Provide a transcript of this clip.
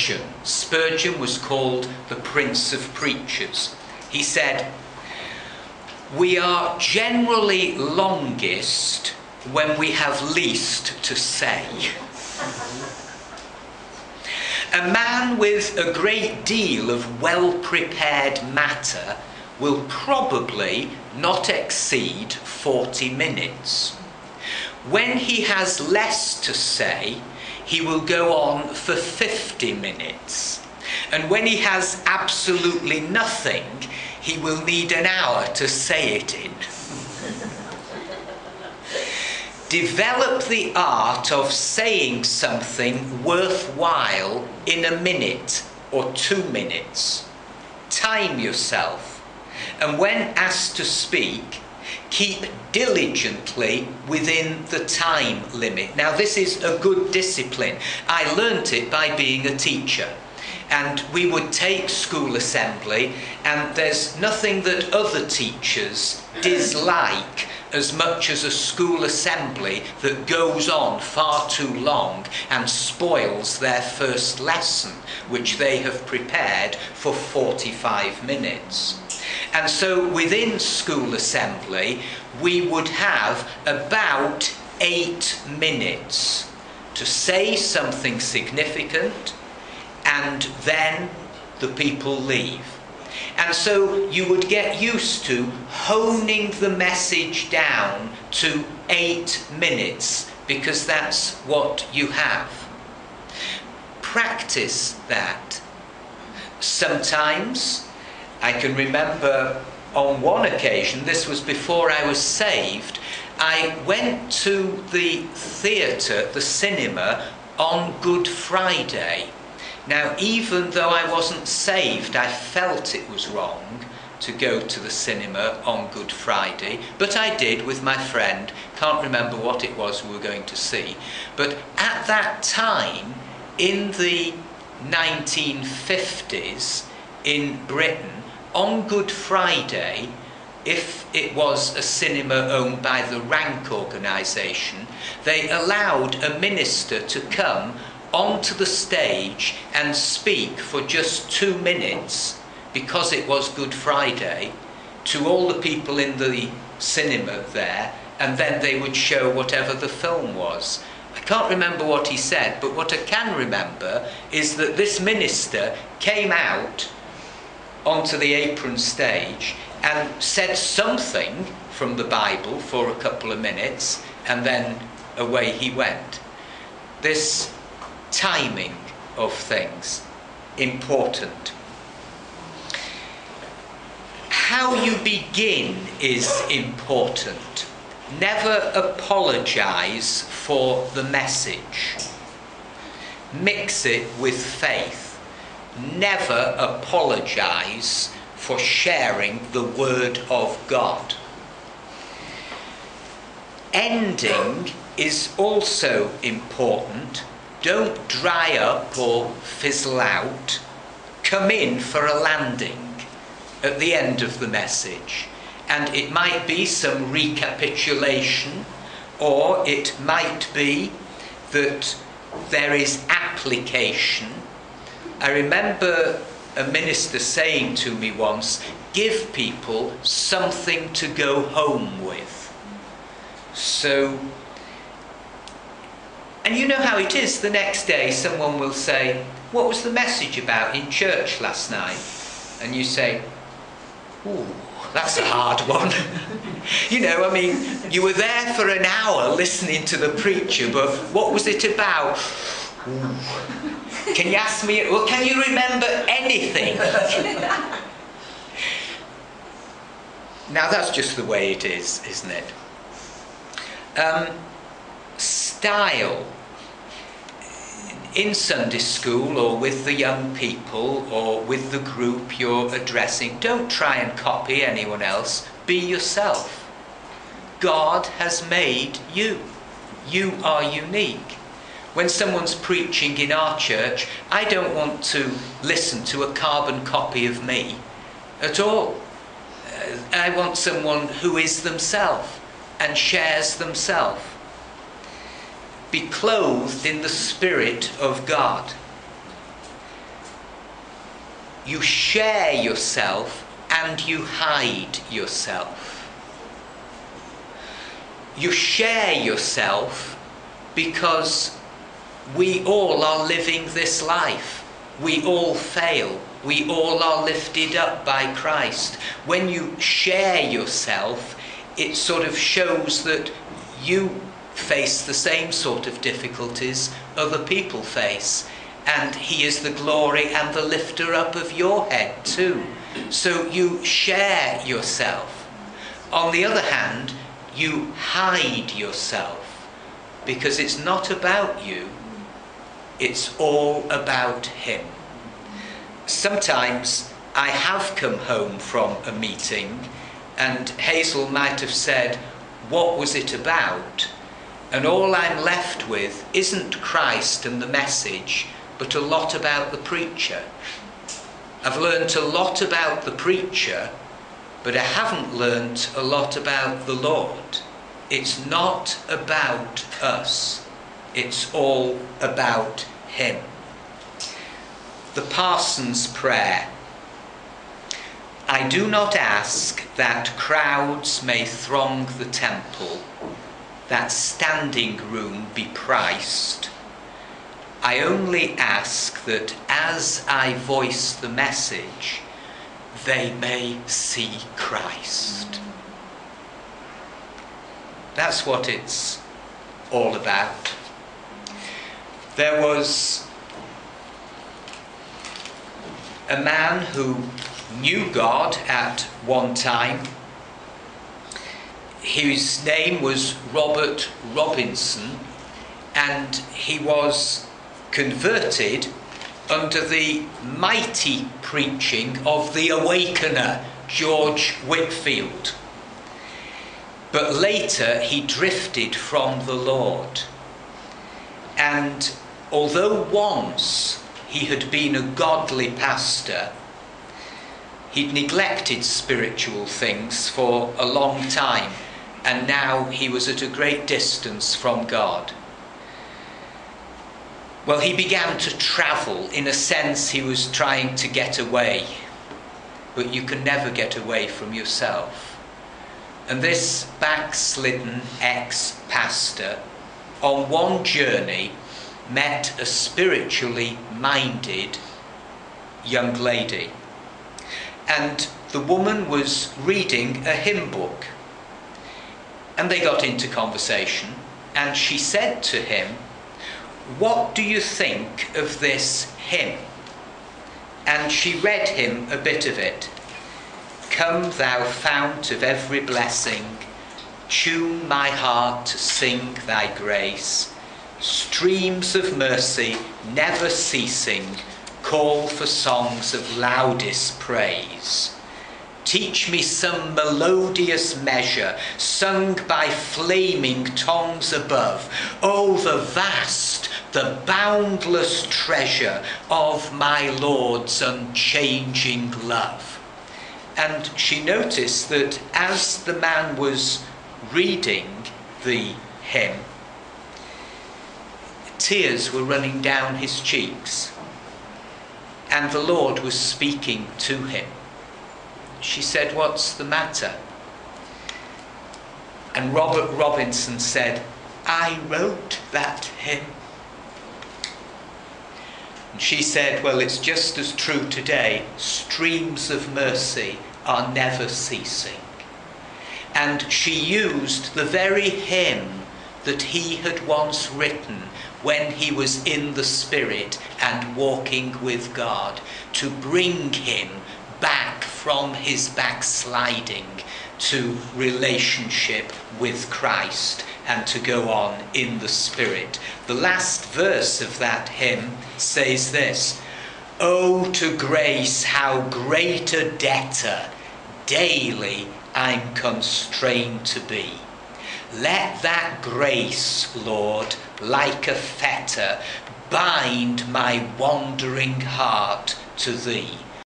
Spurgeon. Spurgeon was called the Prince of Preachers. He said, "We are generally longest when we have least to say." A man with a great deal of well-prepared matter will probably not exceed 40 minutes. When he has less to say, he will go on for 50 minutes. And when he has absolutely nothing, he will need an hour to say it in. Develop the art of saying something worthwhile in a minute or 2 minutes. Time yourself, and when asked to speak, keep diligently within the time limit. Now, this is a good discipline. I learnt it by being a teacher. And we would take school assembly, and there's nothing that other teachers dislike as much as a school assembly that goes on far too long and spoils their first lesson, which they have prepared for 45 minutes. And so within school assembly, we would have about 8 minutes to say something significant, and then the people leave. And so you would get used to honing the message down to 8 minutes, because that's what you have. Practice that. Sometimes, I can remember on one occasion, this was before I was saved, I went to the theatre, the cinema, on Good Friday. Now, even though I wasn't saved, I felt it was wrong to go to the cinema on Good Friday, but I did with my friend. Can't remember what it was we were going to see. But at that time, in the 1950s in Britain, on Good Friday, if it was a cinema owned by the Rank organisation, they allowed a minister to come onto the stage and speak for just 2 minutes, because it was Good Friday, to all the people in the cinema there, and then they would show whatever the film was. I can't remember what he said, but what I can remember is that this minister came out onto the apron stage and said something from the Bible for a couple of minutes, and then away he went. This timing of things, important. How you begin is important. Never apologise for the message. Mix it with faith. Never apologise for sharing the Word of God. Ending is also important. Don't dry up or fizzle out. Come in for a landing at the end of the message. And it might be some recapitulation, or it might be that there is application. I remember a minister saying to me once, give people something to go home with. So, and you know how it is, the next day someone will say, what was the message about in church last night? And you say, ooh, that's a hard one. You know, I mean, you were there for an hour listening to the preacher, but what was it about? Ooh. Can you ask me, well, can you remember anything? Now that's just the way it is, isn't it? Style. In Sunday school, or with the young people, or with the group you're addressing, don't try and copy anyone else. Be yourself. God has made you. You are unique. When someone's preaching in our church, I don't want to listen to a carbon copy of me at all. I want someone who is themselves and shares themselves. Be clothed in the Spirit of God. you share yourself and you hide yourself. You share yourself because we all are living this life. We all fail. We all are lifted up by Christ. When you share yourself, it sort of shows that you face the same sort of difficulties other people face. And he is the glory and the lifter up of your head too. So you share yourself. On the other hand, you hide yourself, because it's not about you, it's all about him. Sometimes I have come home from a meeting and Hazel might have said, "What was it about?" And all I'm left with isn't Christ and the message, but a lot about the preacher. I've learnt a lot about the preacher, but I haven't learnt a lot about the Lord. It's not about us. It's all about him. The Parson's Prayer. I do not ask that crowds may throng the temple, that standing room be priced. I only ask that as I voice the message, they may see Christ. That's what it's all about. There was a man who knew God at one time. His name was Robert Robinson, and he was converted under the mighty preaching of the awakener George Whitefield. But later he drifted from the Lord. And although once he had been a godly pastor, he'd neglected spiritual things for a long time, and now he was at a great distance from God. Well, he began to travel. In a sense, he was trying to get away. But you can never get away from yourself. And this backslidden ex-pastor, on one journey, met a spiritually minded young lady. And the woman was reading a hymn book. And they got into conversation. And she said to him, "What do you think of this hymn?" And she read him a bit of it. "Come, thou fount of every blessing, tune my heart to sing thy grace. Streams of mercy, never ceasing, call for songs of loudest praise. Teach me some melodious measure, sung by flaming tongues above. Oh, the vast, the boundless treasure of my Lord's unchanging love." And she noticed that as the man was reading the hymn, tears were running down his cheeks, and the Lord was speaking to him. She said, "What's the matter?" And Robert Robinson said, "I wrote that hymn." And she said, "Well, it's just as true today. Streams of mercy are never ceasing." And she used the very hymn that he had once written when he was in the Spirit and walking with God to bring him back from his backsliding to relationship with Christ and to go on in the Spirit. The last verse of that hymn says this: "Oh, to grace, how great a debtor daily I'm constrained to be. Let that grace, Lord, like a fetter, bind my wandering heart to thee.